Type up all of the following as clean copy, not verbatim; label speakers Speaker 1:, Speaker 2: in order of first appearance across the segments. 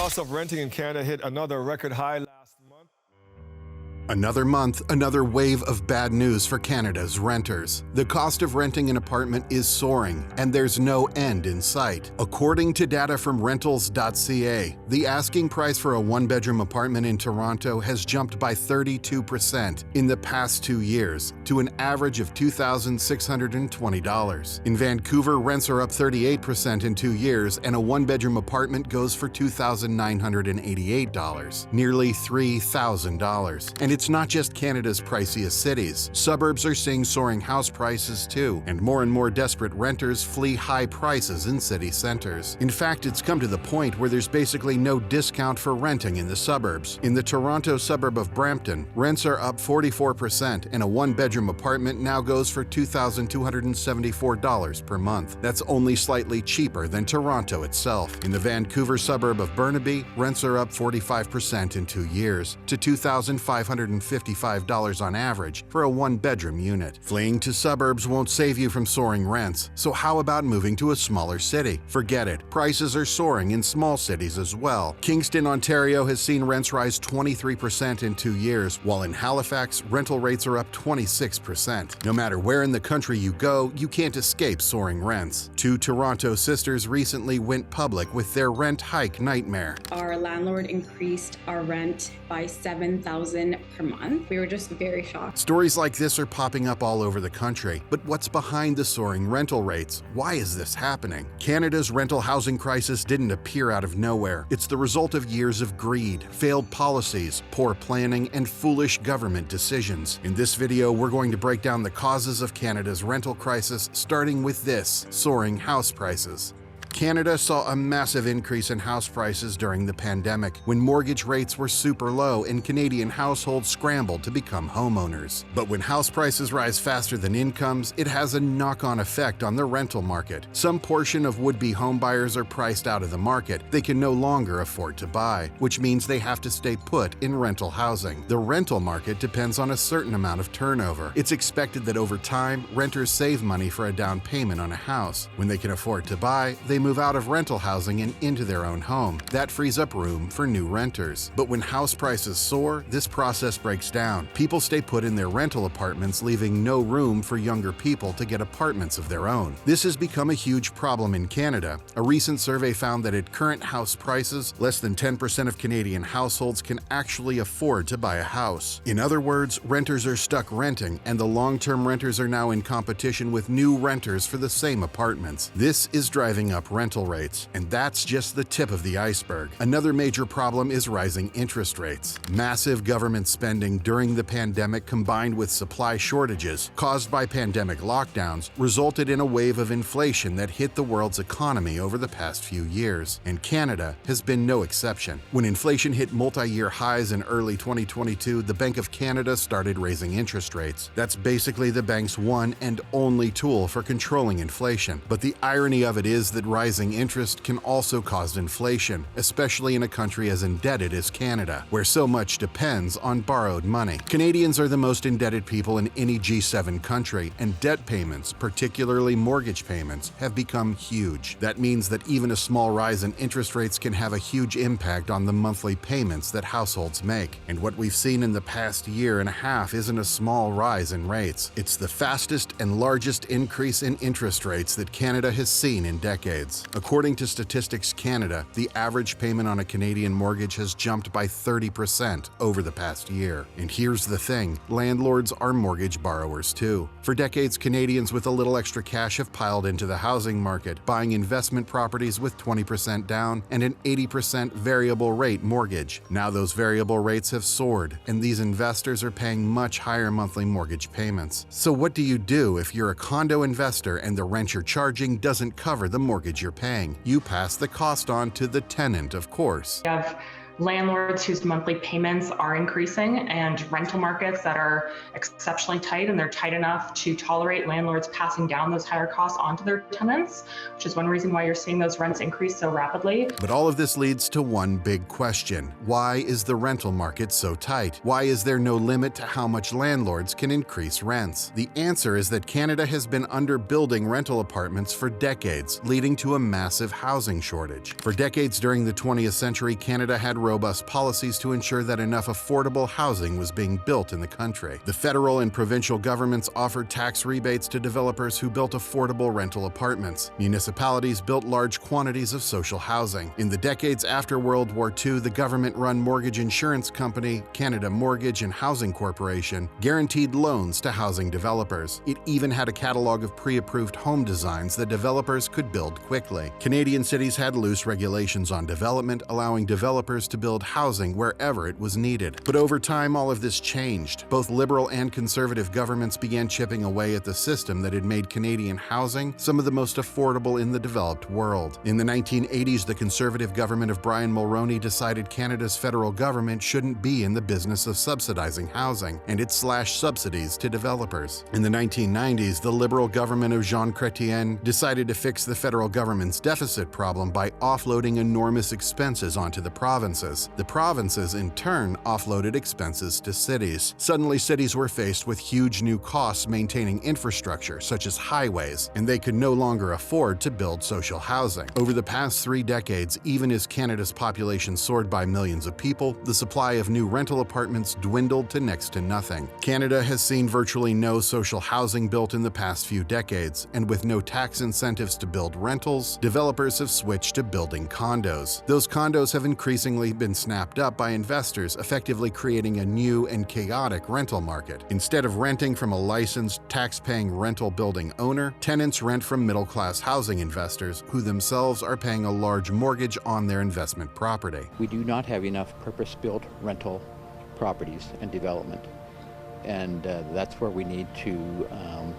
Speaker 1: cost of renting in Canada hit another record high last month.
Speaker 2: Another month, another wave of bad news for Canada's renters. The cost of renting an apartment is soaring, and there's no end in sight. According to data from rentals.ca, the asking price for a one-bedroom apartment in Toronto has jumped by 32% in the past 2 years, to an average of $2,620. In Vancouver, rents are up 38% in 2 years, and a one-bedroom apartment goes for $2,988, nearly $3,000. And it's not just Canada's priciest cities. Suburbs are seeing soaring house prices too, and more desperate renters flee high prices in city centers. In fact, it's come to the point where there's basically no discount for renting in the suburbs. In the Toronto suburb of Brampton, rents are up 44%, and a one-bedroom apartment now goes for $2,274 per month. That's only slightly cheaper than Toronto itself. In the Vancouver suburb of Burnaby, rents are up 45% in 2 years, to $2,555 on average for a one-bedroom unit. Fleeing to suburbs won't save you from soaring rents, so how about moving to a smaller city? Forget it. Prices are soaring in small cities as well. Kingston, Ontario has seen rents rise 23% in 2 years, while in Halifax, rental rates are up 26%. No matter where in the country you go, you can't escape soaring rents. Two Toronto sisters recently went public with their rent hike nightmare.
Speaker 3: Our landlord increased our rent by $7,000 per month. We were just very shocked.
Speaker 2: Stories like this are popping up all over the country. But what's behind the soaring rental rates? Why is this happening? Canada's rental housing crisis didn't appear out of nowhere. It's the result of years of greed, failed policies, poor planning, and foolish government decisions. In this video, we're going to break down the causes of Canada's rental crisis, starting with this: soaring house prices. Canada saw a massive increase in house prices during the pandemic, when mortgage rates were super low and Canadian households scrambled to become homeowners. But when house prices rise faster than incomes, it has a knock-on effect on the rental market. Some portion of would-be homebuyers are priced out of the market. They can no longer afford to buy, which means they have to stay put in rental housing. The rental market depends on a certain amount of turnover. It's expected that over time, renters save money for a down payment on a house. When they can afford to buy, they move out of rental housing and into their own home. That frees up room for new renters. But when house prices soar, this process breaks down. People stay put in their rental apartments, leaving no room for younger people to get apartments of their own. This has become a huge problem in Canada. A recent survey found that at current house prices, less than 10% of Canadian households can actually afford to buy a house. In other words, renters are stuck renting, and the long-term renters are now in competition with new renters for the same apartments. This is driving up rental rates, and that's just the tip of the iceberg. Another major problem is rising interest rates. Massive government spending during the pandemic, combined with supply shortages caused by pandemic lockdowns, resulted in a wave of inflation that hit the world's economy over the past few years, and Canada has been no exception. When inflation hit multi-year highs in early 2022, the Bank of Canada started raising interest rates. That's basically the bank's one and only tool for controlling inflation. But the irony of it is that rising interest can also cause inflation, especially in a country as indebted as Canada, where so much depends on borrowed money. Canadians are the most indebted people in any G7 country, and debt payments, particularly mortgage payments, have become huge. That means that even a small rise in interest rates can have a huge impact on the monthly payments that households make. And what we've seen in the past year and a half isn't a small rise in rates. It's the fastest and largest increase in interest rates that Canada has seen in decades. According to Statistics Canada, the average payment on a Canadian mortgage has jumped by 30% over the past year. And here's the thing, landlords are mortgage borrowers too. For decades, Canadians with a little extra cash have piled into the housing market, buying investment properties with 20% down and an 80% variable rate mortgage. Now those variable rates have soared, and these investors are paying much higher monthly mortgage payments. So what do you do if you're a condo investor and the rent you're charging doesn't cover the mortgage you're paying? You pass the cost on to the tenant, of course.
Speaker 4: We have landlords whose monthly payments are increasing and rental markets that are exceptionally tight, and they're tight enough to tolerate landlords passing down those higher costs onto their tenants, which is one reason why you're seeing those rents increase so rapidly.
Speaker 2: But all of this leads to one big question. Why is the rental market so tight? Why is there no limit to how much landlords can increase rents? The answer is that Canada has been underbuilding rental apartments for decades, leading to a massive housing shortage. For decades during the 20th century, Canada had robust policies to ensure that enough affordable housing was being built in the country. The federal and provincial governments offered tax rebates to developers who built affordable rental apartments. Municipalities built large quantities of social housing. In the decades after World War II, the government-run mortgage insurance company, Canada Mortgage and Housing Corporation, guaranteed loans to housing developers. It even had a catalog of pre-approved home designs that developers could build quickly. Canadian cities had loose regulations on development, allowing developers to build housing wherever it was needed. But over time, all of this changed. Both liberal and conservative governments began chipping away at the system that had made Canadian housing some of the most affordable in the developed world. In the 1980s, the conservative government of Brian Mulroney decided Canada's federal government shouldn't be in the business of subsidizing housing, and it slashed subsidies to developers. In the 1990s, the liberal government of Jean Chrétien decided to fix the federal government's deficit problem by offloading enormous expenses onto the provinces. The provinces, in turn, offloaded expenses to cities. Suddenly, cities were faced with huge new costs maintaining infrastructure, such as highways, and they could no longer afford to build social housing. Over the past 3 decades, even as Canada's population soared by millions of people, the supply of new rental apartments dwindled to next to nothing. Canada has seen virtually no social housing built in the past few decades, and with no tax incentives to build rentals, developers have switched to building condos. Those condos have increasingly been snapped up by investors, effectively creating a new and chaotic rental market. Instead of renting from a licensed, tax-paying rental building owner, tenants rent from middle-class housing investors who themselves are paying a large mortgage on their investment property.
Speaker 5: We do not have enough purpose-built rental properties and development. And that's where we need to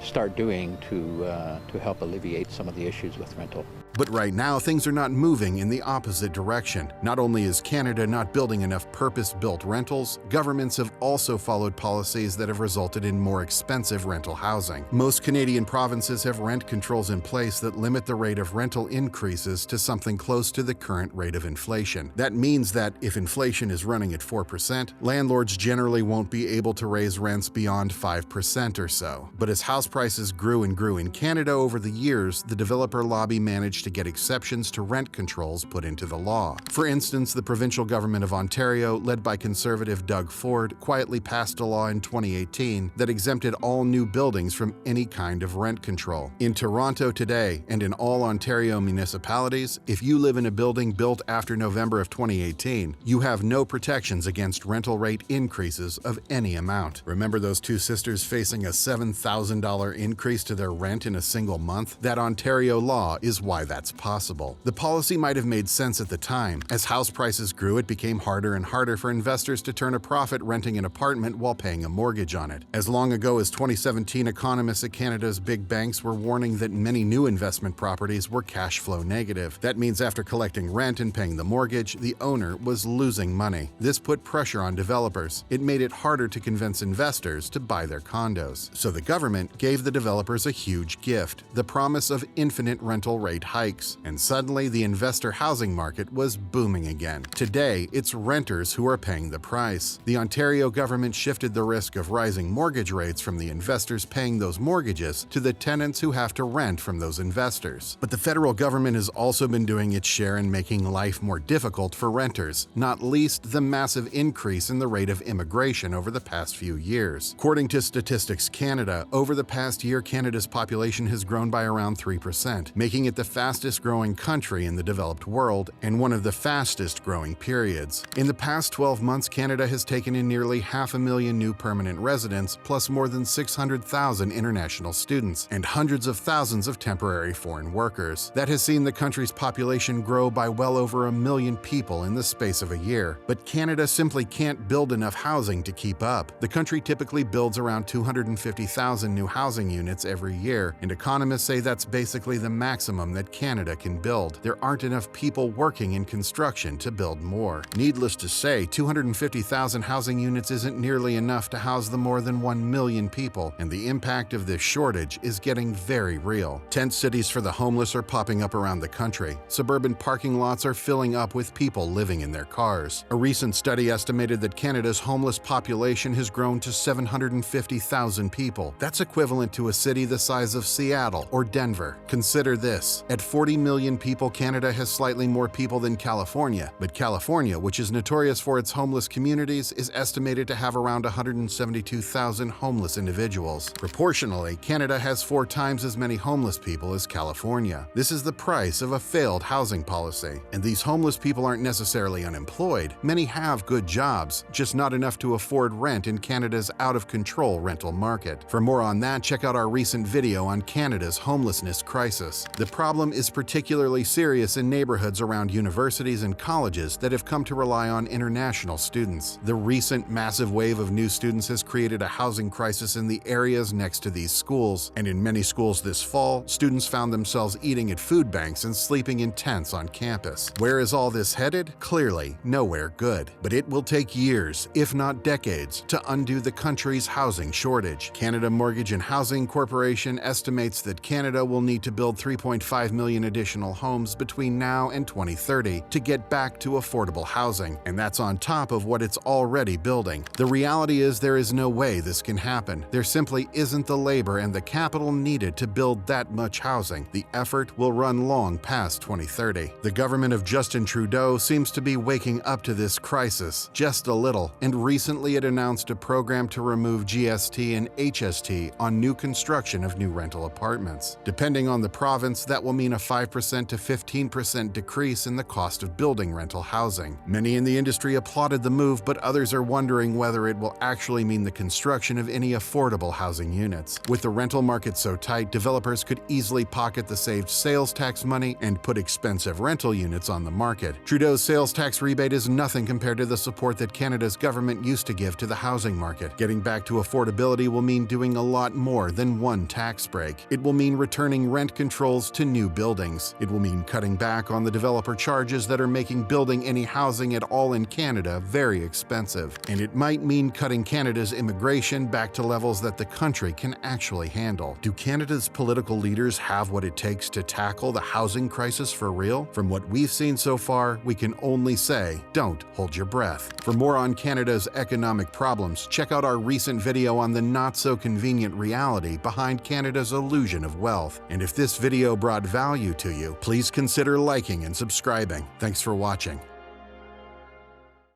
Speaker 5: start doing to help alleviate some of the issues with rental.
Speaker 2: But right now, things are not moving in the opposite direction. Not only is Canada not building enough purpose-built rentals, governments have also followed policies that have resulted in more expensive rental housing. Most Canadian provinces have rent controls in place that limit the rate of rental increases to something close to the current rate of inflation. That means that if inflation is running at 4%, landlords generally won't be able to raise rents beyond 5% or so. But as house prices grew and grew in Canada over the years, the developer lobby managed to get exceptions to rent controls put into the law. For instance, the provincial government of Ontario, led by Conservative Doug Ford, quietly passed a law in 2018 that exempted all new buildings from any kind of rent control. In Toronto today, and in all Ontario municipalities, if you live in a building built after November of 2018, you have no protections against rental rate increases of any amount. Remember those two sisters facing a $7,000 increase to their rent in a single month? That Ontario law is why that's possible. The policy might have made sense at the time. As house prices grew, it became harder and harder for investors to turn a profit renting an apartment while paying a mortgage on it. As long ago as 2017, economists at Canada's big banks were warning that many new investment properties were cash flow negative. That means after collecting rent and paying the mortgage, the owner was losing money. This put pressure on developers. It made it harder to convince investors to buy their condos. So the government gave the developers a huge gift, the promise of infinite rental rate hikes. And suddenly, the investor housing market was booming again. Today, it's renters who are paying the price. The Ontario government shifted the risk of rising mortgage rates from the investors paying those mortgages to the tenants who have to rent from those investors. But the federal government has also been doing its share in making life more difficult for renters, not least the massive increase in the rate of immigration over the past few years. According to Statistics Canada, over the past year, Canada's population has grown by around 3%, making it the fastest growing country in the developed world and one of the fastest growing periods. In the past 12 months, Canada has taken in nearly 500,000 new permanent residents, plus more than 600,000 international students and hundreds of thousands of temporary foreign workers. That has seen the country's population grow by well over 1 million people in the space of a year. But Canada simply can't build enough housing to keep up. The country typically builds around 250,000 new housing units every year, and economists say that's basically the maximum that Canada can build. There aren't enough people working in construction to build more. Needless to say, 250,000 housing units isn't nearly enough to house the more than 1 million people, and the impact of this shortage is getting very real. Tent cities for the homeless are popping up around the country. Suburban parking lots are filling up with people living in their cars. A recent study estimated that Canada's homeless population has grown to 750,000 people. That's equivalent to a city the size of Seattle or Denver. Consider this. At 40 million people, Canada has slightly more people than California, but California, which is notorious for its homeless communities, is estimated to have around 172,000 homeless individuals. Proportionally, Canada has 4 times as many homeless people as California. This is the price of a failed housing policy. And these homeless people aren't necessarily unemployed. Many have good jobs, just not enough to afford rent in Canada's out-of-control rental market. For more on that, check out our recent video on Canada's homelessness crisis. The problem is particularly serious in neighborhoods around universities and colleges that have come to rely on international students. The recent massive wave of new students has created a housing crisis in the areas next to these schools, and in many schools this fall, students found themselves eating at food banks and sleeping in tents on campus. Where is all this headed? Clearly, nowhere good. But it will take years, if not decades, to undo the country's housing shortage. Canada Mortgage and Housing Corporation estimates that Canada will need to build 3.5 million additional homes between now and 2030 to get back to affordable housing, and that's on top of what it's already building. The reality is there is no way this can happen. There simply isn't the labor and the capital needed to build that much housing. The effort will run long past 2030. The government of Justin Trudeau seems to be waking up to this crisis just a little, and recently it announced a program to remove GST and HST on new construction of new rental apartments. Depending on the province, that will mean a 5% to 15% decrease in the cost of building rental housing. Many in the industry applauded the move, but others are wondering whether it will actually mean the construction of any affordable housing units. With the rental market so tight, developers could easily pocket the saved sales tax money and put expensive rental units on the market. Trudeau's sales tax rebate is nothing compared to the support that Canada's government used to give to the housing market. Getting back to affordability will mean doing a lot more than one tax break. It will mean returning rent controls to new buildings. It will mean cutting back on the developer charges that are making building any housing at all in Canada very expensive. And it might mean cutting Canada's immigration back to levels that the country can actually handle. Do Canada's political leaders have what it takes to tackle the housing crisis for real? From what we've seen so far, we can only say, don't hold your breath. For more on Canada's economic problems, check out our recent video on the not-so-convenient reality behind Canada's illusion of wealth. And if this video brought value to you, please consider liking and subscribing. Thanks for watching.